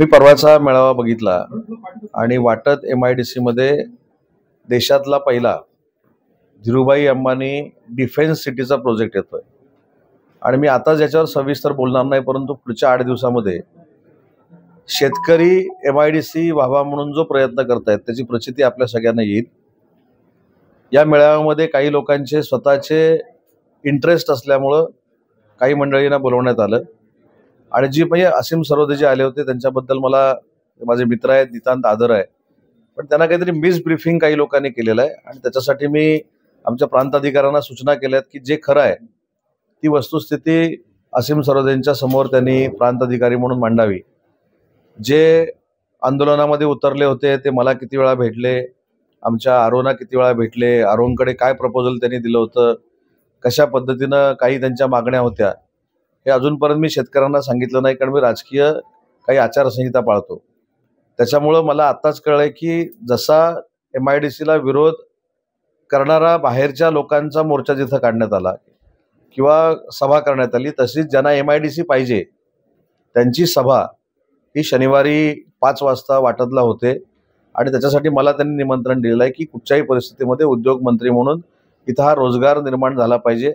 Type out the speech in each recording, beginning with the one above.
मी परवाचा मेळावा बघितला आणि वाटत MIDC मध्ये देशातला पहिला धीरूभाई अंबानी डिफेन्स सिटीचा प्रोजेक्ट येतोय आणि मी आता याच्यावर सविस्तर बोलणार नाही, परंतु पुढच्या 8 दिवसामध्ये शेतकरी MIDC व्हावा म्हणून जो प्रयत्न करतायत त्याची प्रचिती आपल्या सगळ्यांना येईल। या मेळाव्यामध्ये काही लोकांचे स्वतःचे इंटरेस्ट असल्यामुळे काही मंडळींना बोलवण्यात आलं आणि जी म्हणजे असीम सरोदे जे आले होते त्यांच्याबद्दल मला माझे मित्र आहेत, नितांत आदर आहे, पण त्यांना काहीतरी मिस ब्रीफिंग काही लोकांनी केलेलं आहे आणि त्याच्यासाठी मी आमच्या प्रांत अधिकाऱ्यांना सूचना केल्यात की जे खरं आहे ती वस्तुस्थिती असीम सरोदेंच्या समोर त्यांनी प्रांत अधिकारी म्हणून मांडावी। जे आंदोलनामध्ये उतरले होते ते मला किती वेळा भेटले, आमच्या आरोना किती वेळा भेटले, आरोनकडे काय प्रपोजल त्यांनी दिलं होतं, कशा पद्धतीनं काही त्यांच्या मागण्या होत्या, हे अजूनपर्यंत मी शेतकऱ्यांना सांगितलं नाही, कारण मी राजकीय काही आचारसंहिता पाळतो। त्याच्यामुळं मला आत्ताच कळलंय की जसा MIDCला विरोध करणारा बाहेरच्या लोकांचा मोर्चा जिथं काढण्यात आला किंवा सभा करण्यात आली, तशीच ज्यांना MIDC पाहिजे त्यांची सभा ही शनिवारी 5 वाजता वाटतला होते आणि त्याच्यासाठी मला त्यांनी निमंत्रण दिलेलं आहे की कुठच्याही परिस्थितीमध्ये उद्योग मंत्री म्हणून इथं हा रोजगार निर्माण झाला पाहिजे,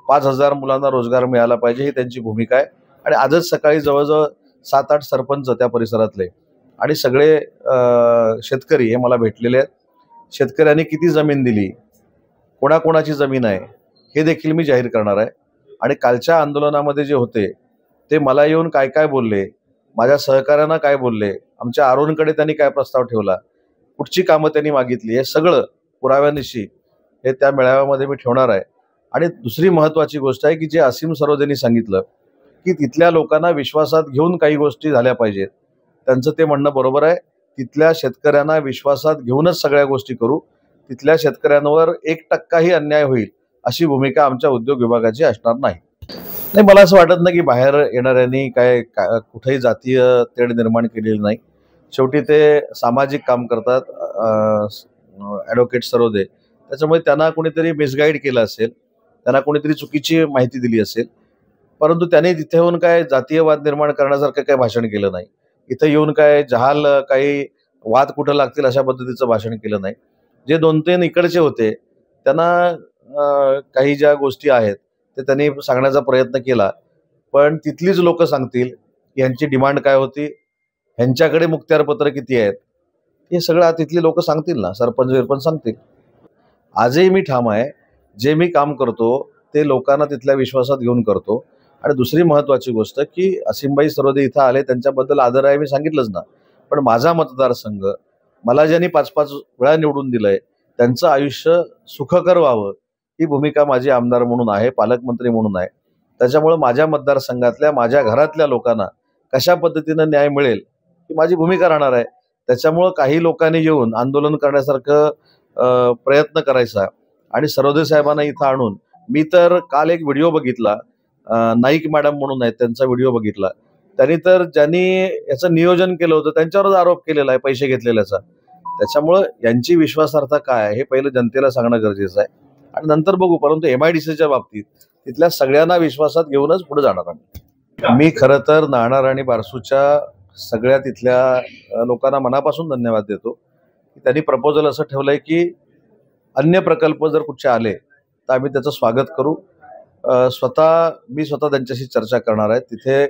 5000 मुलांना रोजगार मिळाला पाहिजे, ही त्यांची भूमिका आहे। आणि आजच सकाळी जवळजवळ 7-8 सरपंच त्या परिसरातले आणि सगळे शेतकरी हे मला भेटलेले आहेत। शेतकऱ्यांनी किती जमीन दिली, कोणाकोणाची जमीन आहे हे देखील मी जाहीर करणार आहे। आणि कालच्या आंदोलनामध्ये जे होते ते मला येऊन काय काय बोलले, माझ्या सहकाऱ्यांना काय बोलले, आमच्या आरोनकडे त्यांनी काय प्रस्ताव ठेवला, कुठची कामं त्यांनी मागितली, हे सगळं पुराव्यानिशी हे त्या मेळाव्यामध्ये मी ठेवणार आहे। आणि दुसरी महत्त्वाची गोष्ट आहे की जे असीम सरोदेंनी सांगितलं की तिथल्या लोकांना विश्वासात घेऊन काही गोष्टी झाल्या पाहिजेत, त्यांचं ते म्हणणं बरोबर आहे। तिथल्या शेतकऱ्यांना विश्वासात घेऊनच सगळ्या गोष्टी करू, तिथल्या शेतकऱ्यांवर 1% अन्याय होईल अशी भूमिका आमच्या उद्योग विभागाची असणार नाही। नाही, मला असं वाटत नाही की बाहेर येणाऱ्यांनी काय कुठेही जातीय तेढ निर्माण केलेली नाही। शेवटी ते सामाजिक काम करतात ॲडव्होकेट सरोदे, त्याच्यामुळे त्यांना कोणीतरी मिसगाईड केलं असेल, त्यांना कोणीतरी चुकीची माहिती दिली असेल, परंतु त्यांनी तिथे येऊन काय जातीयवाद निर्माण करण्यासारखं काही भाषण केलं नाही। इथं येऊन काय जहाल काही वाद कुठं लागतील अशा पद्धतीचं भाषण केलं नाही। जे 2-3 इकडचे होते त्यांना काही ज्या गोष्टी आहेत ते त्यांनी सांगण्याचा प्रयत्न केला, पण तिथलीच लोक सांगतील की ह्यांची डिमांड काय होती, ह्यांच्याकडे मुखत्यारपत्र किती आहेत, हे सगळं तिथली लोक सांगतील ना, सरपंच सांगतील। आजही मी ठाम आहे, जे मी काम करतो ते लोकांना तिथल्या विश्वासात घेऊन करतो। आणि दुसरी महत्त्वाची गोष्ट की असीमभाई सरोदे इथं आले, त्यांच्याबद्दल आदर आहे, मी सांगितलंच ना, पण माझा मतदारसंघ मला ज्यांनी 5-5 वेळा निवडून दिलंय त्यांचं आयुष्य सुखकर व्हावं ही भूमिका माझी आमदार म्हणून आहे, पालकमंत्री म्हणून आहे। त्याच्यामुळे माझ्या मतदारसंघातल्या माझ्या घरातल्या लोकांना कशा पद्धतीनं न्याय मिळेल ही माझी भूमिका राहणार आहे। त्याच्यामुळे काही लोकांनी येऊन आंदोलन करण्यासारखं प्रयत्न करायचा आणि सरोदे साहेबांना इथं आणून, मी तर काल एक व्हिडिओ बघितला, नाईक मॅडम म्हणून आहेत त्यांचा व्हिडिओ बघितला, त्यांनी तर ज्यांनी याचं नियोजन केलं होतं त्यांच्यावरच आरोप केलेला आहे पैसे घेतलेल्याचा। त्याच्यामुळं यांची विश्वासार्हता काय आहे हे पहिलं जनतेला सांगणं गरजेचं आहे आणि नंतर बघू, परंतु MIDCच्या बाबतीत तिथल्या सगळ्यांना विश्वासात घेऊनच पुढे जाणार आम्ही। मी खरं तर नाणार आणि बारसूच्या सगळ्या तिथल्या लोकांना मनापासून धन्यवाद देतो की त्यांनी प्रपोजल असं ठेवलंय की अन्य प्रकल्प जर कुठचे आले तर आम्ही त्याचं स्वागत करू। मी स्वतः त्यांच्याशी चर्चा करणार आहे। तिथे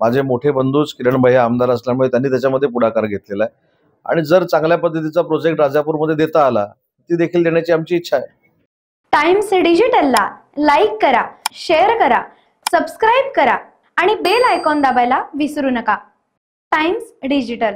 माझे मोठे बंधूच किरण भैया आमदार असल्यामुळे त्यांनी त्याच्यामध्ये पुढाकार घेतलेला आहे आणि जर चांगल्या पद्धतीचा प्रोजेक्ट राजापूरमध्ये देता आला ती देखील देण्याची आमची इच्छा आहे। टाइम्स डिजिटलला लाईक करा, शेअर करा, सबस्क्राईब करा आणि बेल आयकॉन दाबायला विसरू नका। Times digital.